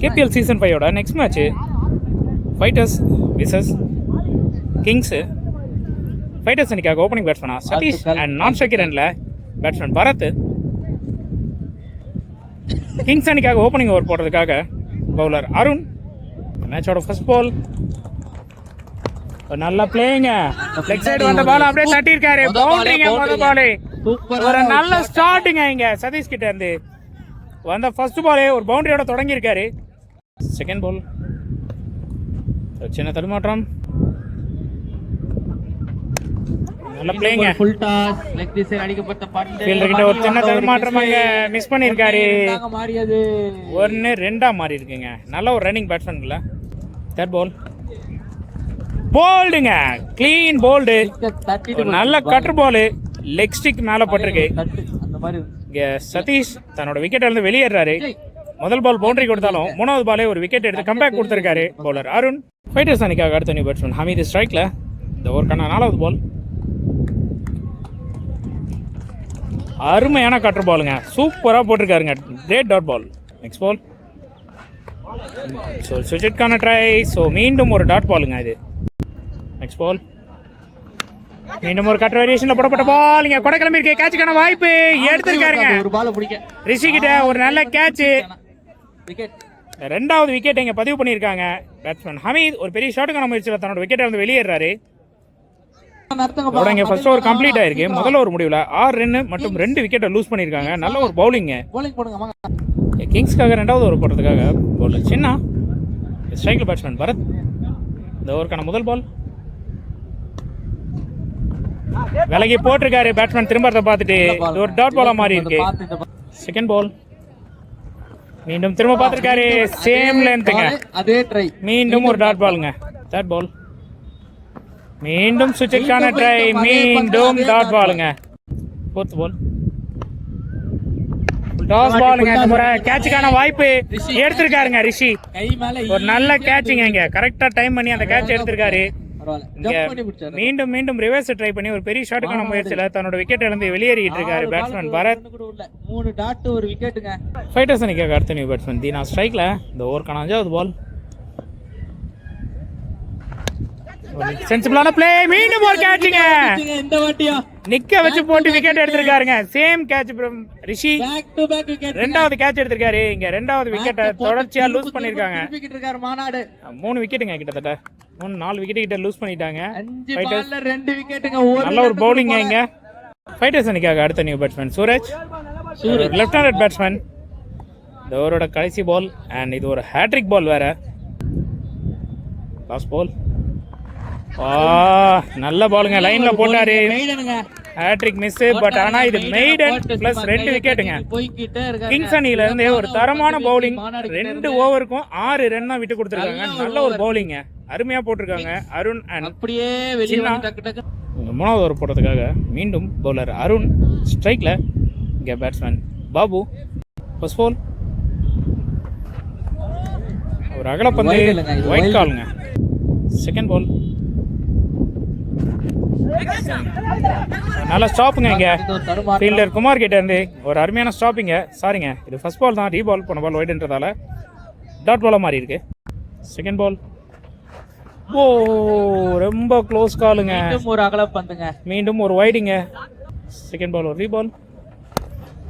KPL season 5ஓட next match Fighters versus Kings. Fighters அன்றைக்காக opening பேட்ஸ்மேனா சதீஷ் அண்ட் நான் ஸ்ட்ரைக்கர் எண்டில் பேட்ஸ்மேன் பரத். கிங்ஸ் அன்றைக்காக ஓப்பனிங் ஓவர் போடுறதுக்காக பவுலர் அருண். மேட்சோட ஃபர்ஸ்ட் பால் நல்லா பிளேயிங்க. லெக் சைடு வந்த பால் அப்படியே தட்டியிருக்காரு. பவுண்டரிங்க முதல் பால். ஒரு நல்ல ஸ்டார்டிங்க இங்கே சதீஷ் கிட்ட இருந்து வந்த ஃபர்ஸ்ட் பாலே ஒரு பவுண்டரியோட தொடங்கியிருக்காரு. செகண்ட் பால் சின்ன தடுமாற்றம். நல்ல பிளேயிங்க. ஃபுல் டாஸ் லெக் திசை அடிக்கப்பட்ட பந்து ஃபீல்டர் கிட்ட ஒரு சின்ன தடுமாற்றம் அங்க மிஸ் பண்ணியிருக்காரு. மாறியது 1-2 மாறி இருக்குங்க. நல்ல ஒரு ரன்னிங் பேட்ஸ்மேன்ல. தேர்ட் பால் போல்டுங்க. Clean bowled. நல்ல கட்டர் பால் லெக் ஸ்டிக் மேல பட்டிருக்கு. அந்த மாதிரி இங்க சதீஷ் தன்னோட விக்கெட் இருந்து வெளியேறாரு. முதல் பால் பவுண்டரி கொடுத்தாலும் மூணாவது பாலே ஒரு விக்கெட் எடுத்து கம்பேக் கொடுத்திருக்காரு பவுலர் அருண். ஃபைட்டர்ஸ் அன்னைக்காக அடுத்த நியூ பேட்ஸ்மேன் ஹமீது ஸ்ட்ரைக்ல. இந்த ஓவருக்கான 4வது பால். அருமையான கட்டர் பாலுங்க. சூப்பராக போட்டிருக்காருங்க. Great dot ball. Next ball so சுஜித்கான ட்ரை. ஸோ மீண்டும் ஒரு டாட் பாலுங்க இது. நெக்ஸ்ட் பால் மீண்டும் ஒரு கட்டர் வேரியேஷன்ல போடப்பட்ட பால். இங்க கொடைக்கிழமை இருக்கு. கேட்சுக்கான வாய்ப்பு எடுத்திருக்காருங்க. ஒரு பால் பிடிக்க ரிஷி கிட்ட ஒரு நல்ல கேட்ச். விக்கெட். 2வது விக்கெட் இங்க பதிவு பண்ணியிருக்காங்க. பேட்ஸ்மேன் ஹமீத் ஒரு பெரிய ஷாட்டுக்கான முயற்சியில் தன்னோட விக்கெட்டை வந்து வெளியேறாரு. இங்க ஃபர்ஸ்ட் ஓவர் கம்ப்ளீட் ஆயிருக்கு. முதல்ல ஒரு முடிவில் 6 ரன் மற்றும் 2 விக்கெட்டை லூஸ் பண்ணியிருக்காங்க. நல்ல ஒரு பவுலிங். கிங்ஸ்க்காக 2வது ஓவர் போடுறதுக்காக பவுலர் சின்ன ஸ்ட்ரைக்கில் பேட்ஸ்மேன் பரத். இந்த ஓவருக்கான முதல் பால் விலகி போட்டிருக்காரு. பேட்ஸ்மேன் திரும்பறத பார்த்துட்டு ஒரு டாட் பாலா மாறி இருக்கு. செகண்ட் பால் மீண்டும் திரும்ப பார்த்திருக்காரு. சேம் லென்த்ங்க. அதே ட்ரை. மீண்டும் ஒரு டாட் பாலுங்க. தேர்ட் பால் மீண்டும் சுவிட்சுக்கான ட்ரை. மீண்டும் டாட் பாலுங்க. ஃபோர்த் பால் டாஸ் பாலுங்க. இந்த முறை கேட்சுக்கான வாய்ப்பு எடுத்திருக்காருங்க ரிஷி. ஒரு நல்ல கேட்சுங்க. இங்க கரெக்டா டைம் பண்ணி அந்த கேட்ச் எடுத்திருக்காரு. மீண்டும் மீண்டும் ரிவர்ஸ் ட்ரை பண்ணி ஒரு பெரிய ஷாட்டுக்கான முயற்சியில தன்னோட விக்கெட் இழந்து வெளியேறிட்டு இருக்காரு பேட்ஸ்மேன் பரத். 3 டாட் ஒரு விக்கெட்டுங்க. ஃபைட்டர்ஸ் அன்னைக்காக அடுத்த நியூ பேட்ஸ்மேன் தீனா ஸ்ட்ரைக்ல. இந்த ஓவருக்கான 5வது பால் சென்சிபிளான பிளே. மீண்டும் ஒரு கேட்சுங்க. இந்த வாட்டியா நிக்க வச்சு போட்டு விக்கெட் எடுத்திருக்காருங்க. சேம் கேட்ச் ரிஷி. 2வது கேட்ச் எடுத்திருக்காரு. இங்க 2வது விக்கெட்டை தொடர்ச்சியா லூஸ் பண்ணிருக்காங்க. 3 விக்கெட்டுங்க. கிட்டத்தட்ட 4 விக்கெட் கிட்ட லூஸ் பண்ணிட்டாங்க. நல்ல ஒரு பவுலிங் இங்க. ஃபைட்டர்ஸ் அன்னைக்காக அடுத்த new batsman Suraj. Left handed batsman. இந்த ஓவரோட கடைசி பால் அண்ட் இது ஒரு ஹேட்ரிக் பால் வேற. லாஸ்ட் பால் நல்ல பாலுங்க. லைன்ல போட்டாரு. Hat-trick miss. பட் ஆனா இது மெய்டன் பிளஸ் 2 விக்கெட்டுங்க. கிங்ஸ் அணியில இருந்து ஒரு தரமான பவுலிங். 2 ஓவருக்கும் 6 ரன் தான் விட்டு கொடுத்துருக்காங்க. நல்ல ஒரு பவுலிங் அருமையா போட்டிருக்காங்க அருண் அண்ட் அப்படியே வெளியே 3வது ஓவர் போடுறதுக்காக மீண்டும் பவுலர் அருண் ஸ்ட்ரைக்ல. இங்க பேட்ஸ்மேன் பாபு. ஃபர்ஸ்ட் பால் ஒரு அகலப்பந்து ஒயிட் காலுங்க. செகண்ட் பால் நல்ல ஸ்டாப்புங்க. இங்க ஃபீல்டர் குமார் கிட்ட இருந்து ஒரு அருமையான ஸ்டாப்பிங்க. சாரிங்க இது ஃபர்ஸ்ட் பால் தான். ரீ பால் போன பால் ஒயிட்ன்றதால டாட் பாலா மாறி இருக்கு. செகண்ட் பால் ரொம்ப க்ளோஸ் காலுங்க. ஒரு அகலப்பந்துங்க. மீண்டும் ஒரு வைடுங்க. செகண்ட் பால் ஒரு ரீ பால்.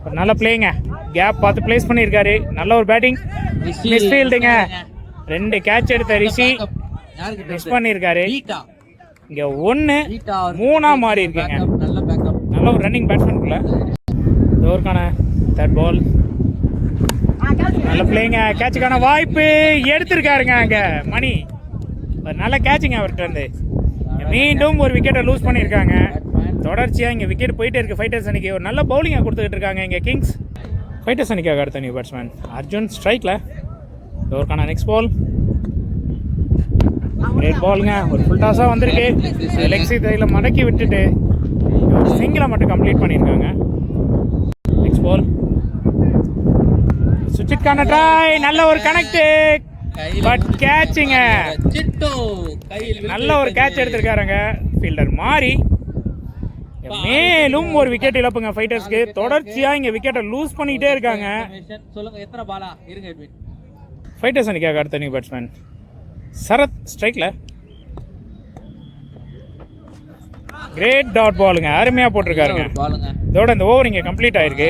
ஒரு நல்ல பிளேங்க. கேப் பார்த்து பிளேஸ் பண்ணியிருக்காரு. நல்ல ஒரு பேட்டிங். மிஸ் ஃபீல்டுங்க. 2 கேட்ச் எடுத்த ரிஷி மிஸ் பண்ணியிருக்காரு. இங்க 1-3 மாறி இருக்குங்க. நல்ல ஒரு ரன்னிங் பேட்ஸ்மேனுக்குள்ள. ஓவருக்கான தேர்ட் பால் நல்ல பிளேங்க. கேட்சுக்கான வாய்ப்பு எடுத்திருக்காருங்க. அங்க மணி ஒரு நல்ல கேட்சுங்க அவர்கிட்ட இருந்து. மீண்டும் ஒரு விக்கெட்டை லூஸ் பண்ணியிருக்காங்க. தொடர்ச்சியாக இங்கே விக்கெட் போயிட்டே இருக்கு. ஃபைட்டர்ஸ் அன்னைக்கு ஒரு நல்ல பவுலிங்கை கொடுத்துக்கிட்டு இருக்காங்க இங்கே கிங்ஸ். ஃபைட்டர்ஸ் அன்னைக்காக அடுத்த நியூ பேட்ஸ்மேன் அர்ஜுன் ஸ்ட்ரைக்ல. ஓவருக்கான நெக்ஸ்ட் பால் கிரேட் பாலுங்க. ஒரு ஃபுல் டாஸாக வந்திருக்கு. லெக் சைடில் மடக்கி விட்டுட்டு ஒரு சிங்கிளை மட்டும் கம்ப்ளீட் பண்ணியிருக்காங்க. நெக்ஸ்ட் பால் சுவிட்சுக்கான ட்ரை. நல்ல ஒரு கனெக்ட் பட் கேட்சுங்க. நல்ல ஒரு கேட்ச் எடுத்திருக்காருங்க ஃபீல்டர் மாறி. மேலும் ஒரு விக்கெட் இழப்புங்க ஃபைட்டர்ஸ்க்கு. தொடர்ச்சியா இங்க விக்கெட்டை லூஸ் பண்ணிட்டே இருக்காங்க. சொல்லுங்க எத்தனை பாலா இருங்க. ஃபைட்டர்ஸ் அணிக்காக அடுத்த நியூ பேட்ஸ்மேன் சரத் ஸ்ட்ரைக்கில். கிரேட் டாட் பாலுங்க, அருமையாக போட்டிருக்காருங்க. பாலுங்க. இதோட இந்த ஓவர் இங்கே கம்ப்ளீட் ஆயிருக்கு.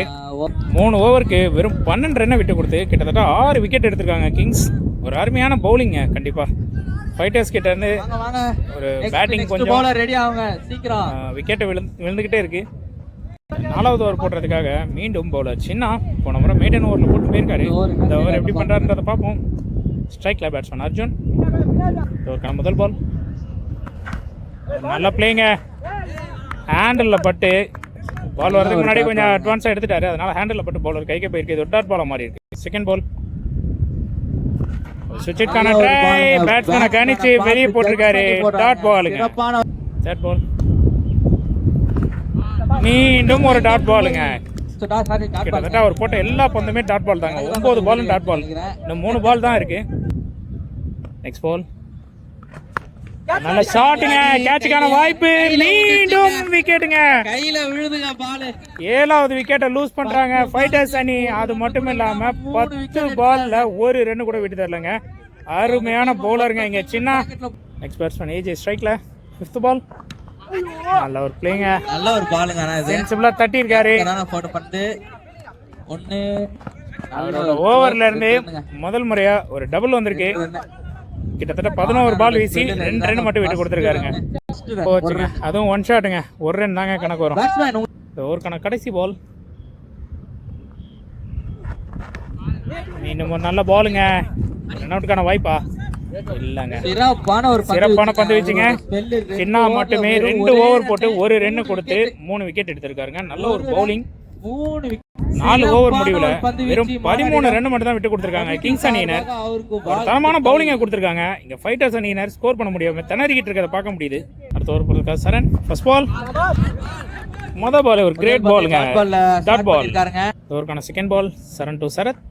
3 ஓவருக்கு வெறும் 12 ரன்னை விட்டு கொடுத்து கிட்டத்தட்ட 6 விக்கெட் எடுத்திருக்காங்க கிங்ஸ். ஒரு அருமையான பவுலிங்க கண்டிப்பாக. ஃபைட்டர்ஸ் கிட்ட இருந்து ஒரு பேட்டிங் கொஞ்சம் ரெடி ஆகுங்க சீக்கிரம். விக்கெட்டை விழுந்துக்கிட்டே இருக்கு. 4வது ஓவர் போடுறதுக்காக மீண்டும் பவுலர் சின்ன போன முறை மெய்டன் ஓவரில் போட்டு போயிருக்காரு. இந்த ஓவர் எப்படி பண்ணுறாருன்றதை பார்ப்போம். ஸ்ட்ரைக்கில் பேட்ஸ்மேன் அர்ஜுன். ஓவருக்கான முதல் பால் நல்லா பிளேங்க. ஹேண்டில் பட்டு பால் வரதுக்கு முன்னாடி கொஞ்சம் அட்வான்ஸாக எடுத்துட்டாரு, அதனால ஹேண்டில் பட்டு பவுலர் கைக்கு போயிருக்கு. இது டாட் பாலாக மாறி இருக்கு. செகண்ட் பால் சுவிட்சுக்கான ட்ரை, பேட்ஸ்மேனை கணிச்சு வெளியே போட்டிருக்காரு. டாட் பாலுங்க. தேர்ட் பால் மீண்டும் ஒரு டாட் பாலுங்க. கிட்டத்தட்ட அவர் போட்ட எல்லா பந்துமே டாட் பால் தாங்க. 9 பாலும் டாட் பால். இன்னும் 3 பால் தான் இருக்கு. நெக்ஸ்ட் பால் நல்ல ஷாட்டுங்க, கேட்சுக்கான வாய்ப்பு, மீண்டும் விக்கெட்டுங்க. கையில விழுதுங்க பால். 7வது விக்கெட்டை லூஸ் பண்றாங்க ஃபைட்டர்ஸ் அணி. அது மட்டும் இல்லாம 10 பால்ல ஒரு ரன் கூட விட்டு தரலங்க. அருமையான பவுலருங்க இங்க சின்ன. நெக்ஸ்ட் பேட்ஸ்மேன் ஏஜே ஸ்ட்ரைக்ல. 5th பால் நல்ல ஒரு பிளேங்க, நல்ல ஒரு பாலுங்க. சென்சிபிளா தட்டி இருக்காரு. போட்டு பந்து 1 ஓவர்ல இருந்து முதல் முறையா ஒரு டபுள் வந்திருக்கு. கிட்டத்தட்ட 11 பால் வீசி 2 ரன் மட்டும் விட்டு கொடுத்துருக்காருங்க. போச்சுங்க, அதுவும் 1 ஷாட்டுங்க. 1 ரன் தாங்க கணக்கு வரும். இந்த ஓவருக்கான கடைசி பால் மீண்டும் ஒரு நல்ல பாலுங்க. ரன் அவுட்டுக்கான வாய்ப்பா இல்லங்க. சிறப்பான பந்து வீச்சுங்க. சின்ன மட்டுமே 2 ஓவர் போட்டு 1 ரன் கொடுத்து 3 விக்கெட் எடுத்திருக்காருங்க. நல்ல ஒரு பவுலிங். 4 ஓவர் முடிவுல வெறும் 13 ரன் மட்டும் தான் விட்டு கொடுத்துருக்காங்க கிங்ஸ் அணியினர். ஒரு தரமான பவுலிங்கை கொடுத்துருக்காங்க. இங்க ஃபைட்டர்ஸ் அணியினர் ஸ்கோர் பண்ண முடியாம திணறிக்கிட்டு இருக்கிறத பார்க்க முடியுது. அடுத்த ஓவர் போடுறதுக்காக சரண். ஃபர்ஸ்ட் பால் மொதல் பால் ஒரு கிரேட் பாலுங்க, டாட் பால். ஓவருக்கான second ball Saran to Sarath.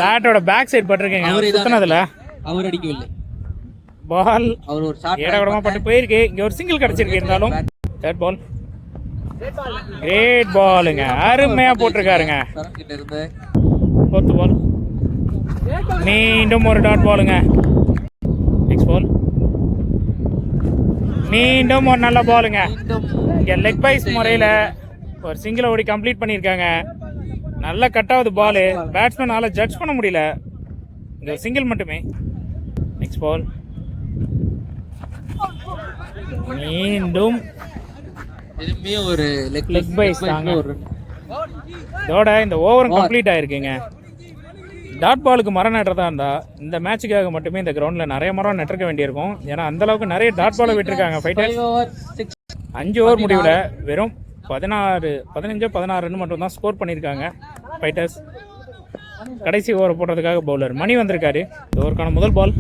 பேட்டோட பேக் சைடு பட்டிருக்கீங்க, சுத்தினதுல அவர் அடிக்கவில்லை. பால் அவர் ஒரு ஷாட் ஏடகடமா பட்டு போயிருக்கு. இங்க ஒரு சிங்கிள் கிடைச்சிருக்கு. இருந்தாலும் தேர்ட் பால் கிரேட் பாலுங்க, அருமையா போட்டிருக்காருங்க. ஃபோர்த் பால் மீண்டும் ஒரு டாட் பாலுங்க. நெக்ஸ்ட் பால் மீண்டும் ஒரு நல்ல பாலுங்க. இங்க லெக் பைஸ் முறையில ஒரு சிங்கிள் ஓடி கம்ப்ளீட் பண்ணியிருக்காங்க. நல்ல கட்டாவது பாலு, பேட்ஸ்மேனால ஜட்ஜ் பண்ண முடியல. இந்த சிங்கிள் மட்டுமே. நெக்ஸ்ட் பால் மீண்டும் ஒரு லெக் பைஸ் தாங்க. இதோட இந்த ஓவரும் கம்ப்ளீட் ஆயிருக்குங்க. டாட் பாலுக்கு மரம் நட்டுறதா இருந்தா இந்த மேட்சுக்காக மட்டுமே இந்த கிரவுண்ட்ல நிறைய மரம் நட்டிருக்க வேண்டியிருக்கும். ஏன்னா அந்த அளவுக்கு நிறைய டாட் பாலை விட்டுருக்காங்க ஃபைட்டர்ஸ். 5 ஓவர் முடிவில் வெறும் 15-16 ரன் மட்டும் தான் ஸ்கோர் பண்ணியிருக்காங்க ஃபைட்டர்ஸ். கடைசி ஓவர் போடுறதுக்காக பவுலர் மணி வந்திருக்காரு. இந்த ஓவருக்கான முதல் பால்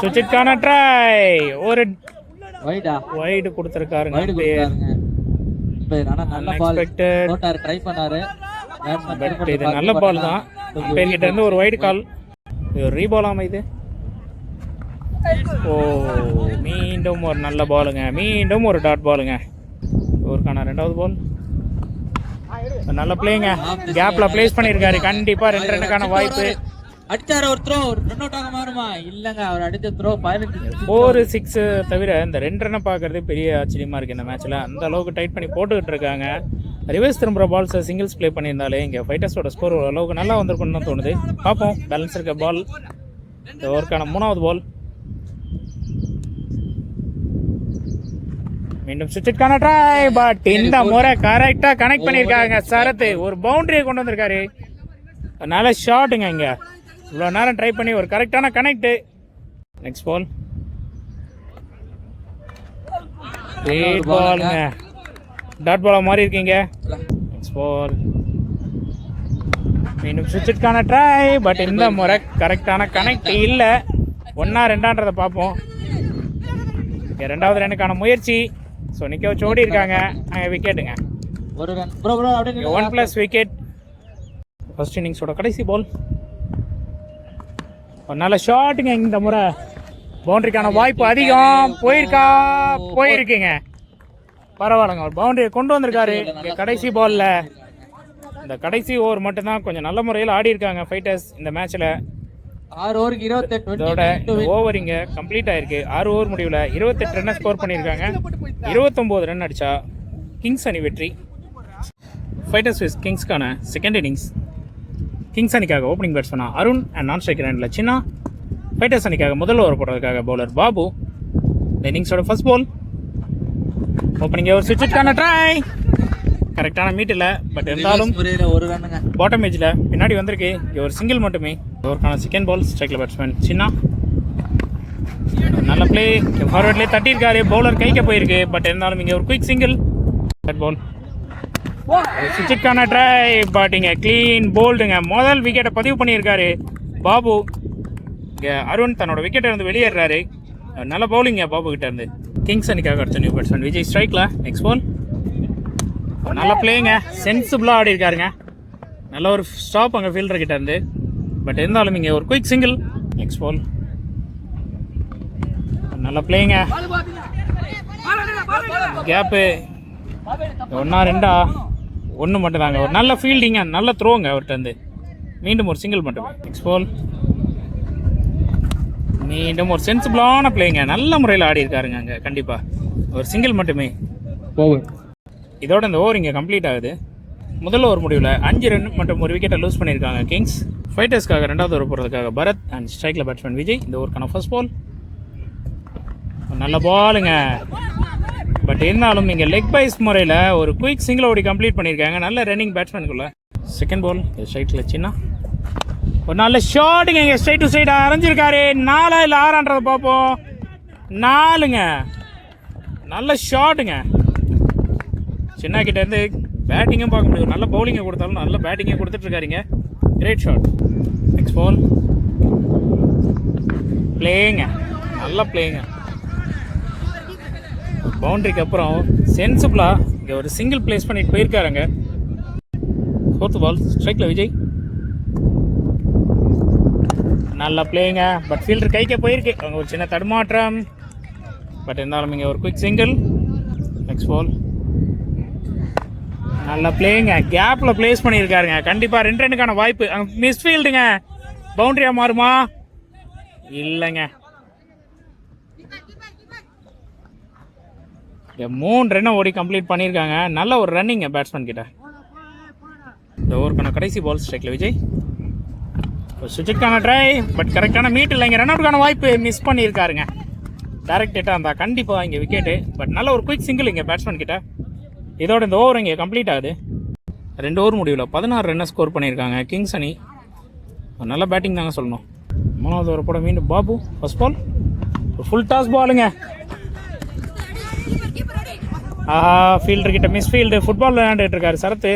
சுவிட்சுக்கான ட்ரை, ஒரு வைடு கொடுத்திருக்காருங்க. இது நல்ல பால் தான். பேர்கிட்ட இருந்து ஒரு வைடு கால். ரீபால் அமைது. ஓ மீண்டும் ஒரு நல்ல பாலுங்க, மீண்டும் ஒரு டாட் பாலுங்க. ஒருக்கான 2வது பால் நல்ல பிளேங்க, கேப்ல பிளேஸ் பண்ணிருக்காரு. கண்டிப்பா 2 ரன்னுக்கான வாய்ப்பு. அடிச்சாரு ஒரு த்ரோ, ரன் அவுட் ஆக மாறுமா? இல்லங்க, அவர் அடிச்ச த்ரோ 4 6 தவிர இந்த 2 ரன்னை பார்க்கறது பெரிய ஆச்சரியமா இருக்கு இந்த மேட்ச்ல. அந்த அளவுக்கு டைட் பண்ணி போட்டுக்கிட்டு இருக்காங்க. ரிவர்ஸ் திரும்புற பால்ஸ் சிங்கிள்ஸ் பிளே பண்ணியிருந்தாலே இங்க ஃபைட்டர்ஸோட ஸ்கோர் அளவுக்கு நல்லா வந்திருக்குன்னு தான் தோணுது. பார்ப்போம் பேலன்ஸ் இருக்க பால். இந்த ஓவருக்கான 3வது பால் மீண்டும் சுவிட்சுக்கான ட்ரை, பட் இந்த முறை கரெக்டா கனெக்ட் பண்ணியிருக்காங்க சரத். ஒரு பவுண்டரியை கொண்டு வந்திருக்காரு. நல்ல ஷாட்டுங்க. இங்க இவ்வளோ நேரம் ட்ரை பண்ணி ஒரு கரெக்டான கனெக்ட். நெக்ஸ்ட் பால் கிரேட் பாலுங்க, டாட் பாலா மாறி இருக்கீங்க. நெக்ஸ்ட் பால் மீண்டும் சுவிட்சுக்கான ட்ரை, பட் இந்த முறை கரெக்டான கனெக்ட் இல்லை. 1ஆ 2ஆன்றதை பார்ப்போம். 2வது ரன்னுக்கான முயற்சி. ஸோ நிற்க வச்சு ஓடி இருக்காங்க. விக்கெட்டுங்க, 1+ விக்கெட். ஃபர்ஸ்ட் இன்னிங்ஸோட கடைசி பால் நல்ல ஷாட்டுங்க. இந்த முறை பவுண்டரிக்கான வாய்ப்பு அதிகம். போயிருக்குங்க. பரவாயில்லைங்க, ஒரு பவுண்டரியை கொண்டு வந்திருக்காரு கடைசி பால்ல. இந்த கடைசி ஓவர் மட்டும்தான் கொஞ்சம் நல்ல முறையில் ஆடி இருக்காங்க ஃபைட்டர்ஸ் இந்த மேட்ச்ல. 6 ஓவருக்கு 28 இதோட ஓவர் இங்க கம்ப்ளீட் ஆயிருக்கு. 6 ஓவர் முடிவில் 28 ரன் ஸ்கோர் பண்ணியிருக்காங்க. 29 ரன் அடிச்சா கிங்ஸ் அணி வெற்றி. ஃபைட்டர்ஸ் விஸ் கிங்ஸ்க்கான செகண்ட் இன்னிங்ஸ். கிங்ஸ் அணிக்காக opening பேட்ஸ்மேனா Arun and non striker handle Chinna. Fighters அணிக்காக முதல் ஓவர் போடுறதுக்காக பவுலர் பாபு. இந்த இன்னிங்ஸோட ஃபர்ஸ்ட் பால் ஓப்பனிங் ஒரு சுவிட்சுக்கான ட்ரை. கரெக்டான மீட் இல்லை, பட் இருந்தாலும் ஒரு ரன்னுங்க பாட்டம் ஏஜில் பின்னாடி வந்திருக்கு. இங்கே ஒரு சிங்கிள் மட்டுமே. ஓவருக்கான செகண்ட் பால் ஸ்ட்ரைக்கில் பேட்ஸ்மேன் சின்னா. நல்ல பிளே, ஃபார்வர்ட்லேயே தட்டியிருக்காரு, பவுலர் கைக்க போயிருக்கு, பட் இருந்தாலும் இங்கே ஒரு குயிக் சிங்கிள். பால் சுவிட்சுக்கான ட்ரை, பட் இங்கே க்ளீன் போல்டுங்க. முதல் விக்கெட்டை பதிவு பண்ணியிருக்காரு பாபு. இங்கே அருண் தன்னோட விக்கெட்டை இருந்து வெளியேறாரு. நல்ல பவுலிங்க பாபு கிட்ட இருந்து. கிங்ஸ் அணிக்காக அடுத்த நியூ பேட்ஸ்மேன் விஜய் ஸ்ட்ரைக்கில். நெக்ஸ்ட் பால் நல்ல பிளேங்க, சென்சிபிளாக ஆடி இருக்காருங்க. நல்ல ஒரு ஸ்டாப் அங்கே ஃபீல்டர் கிட்ட இருந்து, பட் இருந்தாலும் இங்கே ஒரு குயிக் சிங்கிள். நெக்ஸ்ட் பால் நல்ல பிளேங்க, கேப்பு 1-2 1 மட்டும் தாங்க. ஒரு நல்ல ஃபீல்டிங்க, நல்ல த்ரோங்க அவர்கிட்ட இருந்து. மீண்டும் ஒரு சிங்கிள் மட்டும். நெக்ஸ்ட் பால் மீண்டும் ஒரு சென்சிபிளான பிளேங்க, நல்ல முறையில் ஆடி இருக்காருங்க அங்கே. கண்டிப்பாக ஒரு சிங்கிள் மட்டுமே. இதோட இந்த ஓவர் இங்கே கம்ப்ளீட் ஆகுது. முதல் ஓவர் முடிவில் 5 ரன் மற்றும் ஒரு விக்கெட்டை லூஸ் பண்ணியிருக்காங்க கிங்ஸ். ஃபைட்டர்ஸ்க்காக ரெண்டாவது ஓவர் போகிறதுக்காக பரத் அண்ட் ஸ்ட்ரைக்கில் பேட்ஸ்மேன் விஜய். இந்த ஓவருக்கான ஃபர்ஸ்ட் பால் நல்ல பாலுங்க, பட் இருந்தாலும் இங்கே லெக் பைஸ் முறையில் ஒரு குயிக் சிங்கிள் ஓடி கம்ப்ளீட் பண்ணியிருக்காங்க. நல்ல ரன்னிங் பேட்ஸ்மேனுக்குள்ள. செகண்ட் பால் ஸ்ட்ரைக்கில் சின்ன ஒரு நல்ல ஷாட்டுங்க. இங்கே ஸ்ட்ரைட் டு ஸ்ட்ரைட் அரைஞ்சிருக்காரு. 4 இல்லை 6 பார்ப்போம். 4ங்க, நல்ல ஷாட்டுங்க. சின்ன கிட்ட இருந்து பேட்டிங்கும் பார்க்க முடியும். நல்ல பவுலிங்கை கொடுத்தாலும் நல்ல பேட்டிங்கை கொடுத்துட்ருக்காருங்க. Great shot. நெக்ஸ்ட் பால் பிளேங்க, நல்ல பிளேங்க. பவுண்டரிக்கு அப்புறம் சென்சிபிளாக இங்கே ஒரு சிங்கிள் பிளேஸ் பண்ணிட்டு போயிருக்காருங்க. ஃபோர்த் பால் ஸ்ட்ரைக்கில் விஜய். நல்ல பிளேங்க, பட் ஃபீல்டர் கைக்க போயிருக்கு. அவங்க ஒரு சின்ன தடுமாற்றம், பட் இருந்தாலும் இங்கே ஒரு குயிக் சிங்கிள். நெக்ஸ்ட் பால் நல்ல பிளேங்க, கேப்பில் பிளேஸ் பண்ணியிருக்காருங்க. கண்டிப்பாக 2 ரன்னுக்கான வாய்ப்பு. அங்கே மிஸ்ஃபீல்டுங்க, பவுண்டரியாக மாறுமா? இல்லைங்க. 3 ரன்னை ஓடி கம்ப்ளீட் பண்ணியிருக்காங்க. நல்ல ஒரு ரன்னிங்க பேட்ஸ்மேன் கிட்ட. இந்த ஓவருக்கான கடைசி பால் ஸ்ட்ரைக்கில் விஜய். சுவிட்சுக்கான ட்ரை, பட் கரெக்டான மீட் இல்லைங்க. ரன் அவுட்டுக்கான வாய்ப்பு மிஸ் பண்ணியிருக்காருங்க. டேரக்ட் ஹிட்டாக இருந்தால் கண்டிப்பாக இங்கே விக்கெட்டு, பட் நல்ல ஒரு குயிக் சிங்கிள் இங்கே பேட்ஸ்மேன் கிட்ட. இதோட இந்த ஓவர் இங்கே கம்ப்ளீட் ஆகுது. 2 ஓவர் முடிவில் 16 ரன்னை ஸ்கோர் பண்ணியிருக்காங்க கிங்ஸ் அணி. நல்ல பேட்டிங் தாங்க சொல்லணும். 3வது ஓவர் போட மீண்டும் Babu. First ball full toss பாலுங்க. ஆஹா, ஃபீல்டர் கிட்ட மிஸ் ஃபீல்டு. ஃபுட்பால் விளையாண்டுட்டு இருக்காரு சரத்து.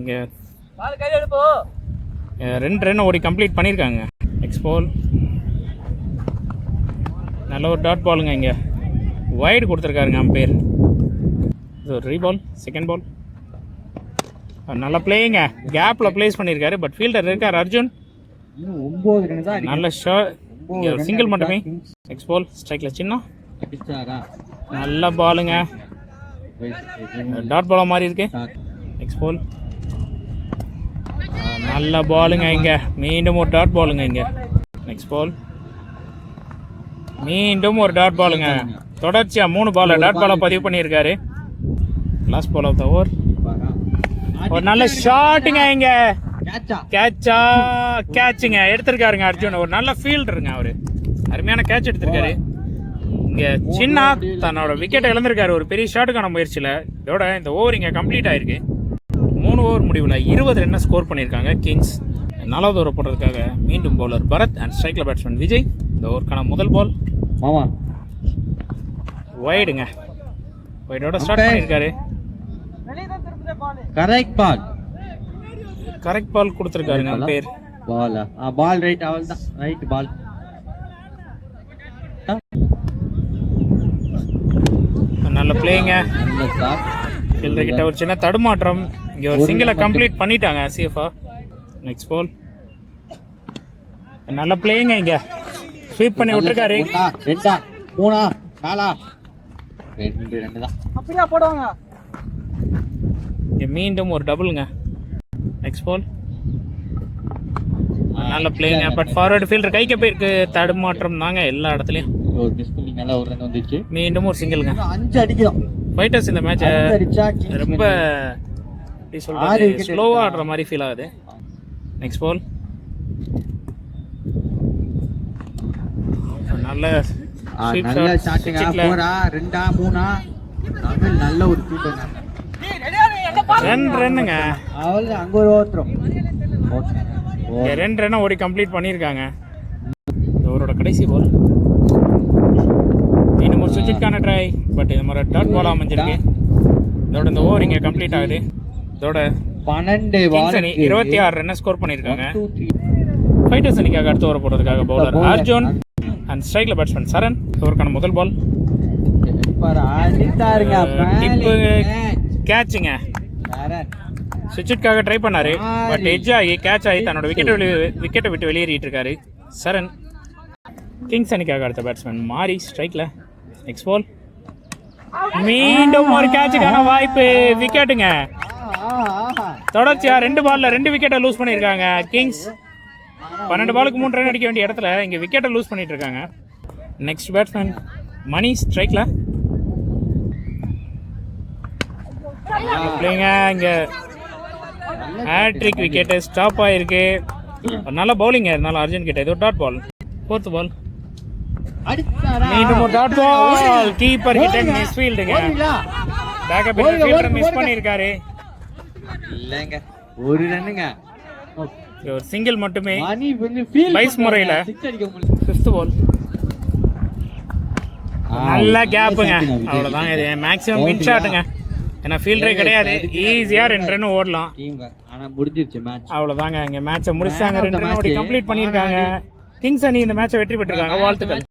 இங்கே 2 ரன் ஓடி கம்ப்ளீட் பண்ணியிருக்காங்க. நெக்ஸ்ட் பால் நல்ல ஒரு டாட் பாலுங்க. இங்கே வைடு கொடுத்துருக்காருங்க அம்பையர். இது ஒரு ரீபால். செகண்ட் பால் நல்ல பிளேயிங்க, கேப்பில் பிளேஸ் பண்ணியிருக்காரு, பட் ஃபீல்டர் இருக்கார் அர்ஜுன். நல்ல சிங்கிள் மட்டுமே. நெக்ஸ்ட் பால் ஸ்ட்ரைக்கில் சின்ன நல்ல பாலுங்க, டாட் பாலாக மாதிரி இருக்கு. நெக்ஸ்ட் பால் நல்ல பாலுங்க. இங்கே மீண்டும் ஒரு டாட் பாலுங்க. இங்கே நெக்ஸ்ட் பால் மீண்டும் ஒரு டாட் பாலுங்க. தொடர்ச்சியாக 3 பால் டாட் பாலை பதிவு பண்ணியிருக்காரு. Last ball of the over ஒரு நல்ல ஷாட்டுங்க. இங்கே கேட்சுங்க எடுத்திருக்காருங்க அர்ஜுன். ஒரு நல்ல ஃபீல்டருங்க, அவர் அருமையான கேட்ச் எடுத்திருக்காரு. இங்கே சின்ன தன்னோட விக்கெட்டை இழந்திருக்காரு ஒரு பெரிய ஷாட்டுக்கான முயற்சியில். இதோட இந்த ஓவர் இங்கே கம்ப்ளீட் ஆயிருக்கு. 3 ஓவர் முடிவில் 20 ரன்னை ஸ்கோர் பண்ணியிருக்காங்க கிங்ஸ். 4வது ஓவர் போடுறதுக்காக மீண்டும் பவுலர் பரத் அண்ட் ஸ்ட்ரைக்கில் பேட்ஸ்மேன் விஜய். இந்த ஓவருக்கான முதல் பால் வைடுங்க, வைடோட ஸ்டார்ட் பண்ணியிருக்காரு. கரெக்ட் பால் கொடுத்துருக்காருங்க பேர். பால் ரைட், அவ்வளவுதான் ரைட் பால். நல்ல பிளேங்க, ஃபீல்டர் கிட்ட ஒரு சின்ன தடுமாற்றம். இங்கே ஒரு சிங்கிளை கம்ப்ளீட் பண்ணிட்டாங்க சிஎஃப்ஆ. நெக்ஸ்ட் பால் நல்ல பிளேங்க, இங்கே ஸ்வீப் பண்ணி விட்டுருக்காரு. 2 3 4 2 தான் அப்படியே போடுவாங்க. இங்கே மீண்டும் ஒரு டபுளுங்க. நெக்ஸ்ட் பால் நல்ல பிளேங்க. பட் ஃபார்வர்டு ஃபீல்டர் கைக்கு போயிருக்கு. தடுமாற்றம் தாங்க எல்லா இடத்துலையும். ஒரு மிஸ் பண்ணி நல்லா ஒரு ரன் வந்துச்சு. மீண்டும் ஒரு சிங்கிள்ங்க. 5 அடிக்கிறோம். ஃபைட்டர்ஸ் இந்த மேட்சை அடிச்சா Kings ரொம்ப எப்படி சொல்றது ஸ்லோவாக ஆடுற மாதிரி ஃபீல் ஆகுது. நெக்ஸ்ட் பால் நல்ல நல்ல ஸ்டார்டிங்கா. 4 2 3 தமிழ் நல்ல ஒரு ஃபீல்டர். ரன்னுங்க. அவளே அங்க ஒரு ஓட்றோம். ஓகே. 2 ரன்னை ஓடி கம்ப்ளீட் பண்ணியிருக்காங்க. இவரோட கடைசி பால். இன்னும் ஒரு சுவிட்சுக்கான ட்ரை. பட் இது மாதிரி டாட் பால் அமைஞ்சிருக்கு. இதோட இந்த ஓவர் இங்கே கம்ப்ளீட் ஆகுது. இதோட 12 Kings அணி 26 ரன்னை ஸ்கோர் பண்ணியிருக்காங்க. ஃபைட்டர்ஸ் அணிக்காக அடுத்த ஓவர் போடுறதுக்காக பவுலர் அர்ஜுன் அண்ட் ஸ்ட்ரைக்ல பேட்ஸ்மேன் சரண். ஓவருக்கான முதல் பால் டிப்பு கேட்சுங்க. சுவிட்சுக்காக ட்ரை பண்ணாரு. பட் எட்ஜ் ஆகி கேட்ச் ஆகி தன்னோட விக்கெட்டை விட்டு வெளியேறிட்டு இருக்காரு சரண். கிங்ஸ் அணிக்காக அடுத்த பேட்ஸ்மேன் மாறி ஸ்ட்ரைக்ல. நெக்ஸ்ட் பால் மீண்டும் ஒரு கேட்சுக்கான வாய்ப்பு. விக்கெட்டுங்க. தொடர்ச்சியா 2 பால்ல 2 விக்கெட்டை லூஸ் பண்ணியிருக்காங்க கிங்ஸ். 12 பாலுக்கு 3 ரன் அடிக்க வேண்டிய இடத்துல இங்க விக்கெட்டை லூஸ் பண்ணிட்டு இருக்காங்க. நெக்ஸ்ட் பேட்ஸ்மேன் மணி ஸ்ட்ரைக்ல. பிள்ளைங்க இங்க ஹேட்ரிக் விக்கெட்டு ஸ்டாப் ஆயிருக்கு. நல்ல பவுலிங் இருந்தாலும் அர்ஜுன் கிட்ட இது டாட் பால். 4th பால் மீண்டும் ஒரு டாட் பால். கீப்பர் கிட்ட மிஸ் ஃபீல்டுங்க. பேக்கப் ஃபீல்டர் மிஸ் பண்ணிருக்காரு. இல்லங்க ஒரு ரன்னுங்க. ஒரு சிங்கிள் மட்டுமே மணி வந்து ஃபீல் பைஸ் முறையில. 6 அடிக்க முடியல. 5th பால் நல்ல கேப்புங்க. அவ்வளோதாங்க. இது மேக்ஸிமம் வின் ஷாட்டுங்க. ஏன்னா ஃபீல்டரே கிடையாது. ஈஸியாக 2 ரன் ஓடலாம். ஆனா முடிஞ்சிருச்சு மேட்ச். அவ்வளோதாங்க. இங்கே மேட்சை முடிச்சாங்க. 2 ரன் ஓடி கம்ப்ளீட் பண்ணியிருக்காங்க. கிங்ஸ் அணி இந்த மேட்சை வெற்றி பெற்றிருக்காங்க. வாழ்த்துக்கள்.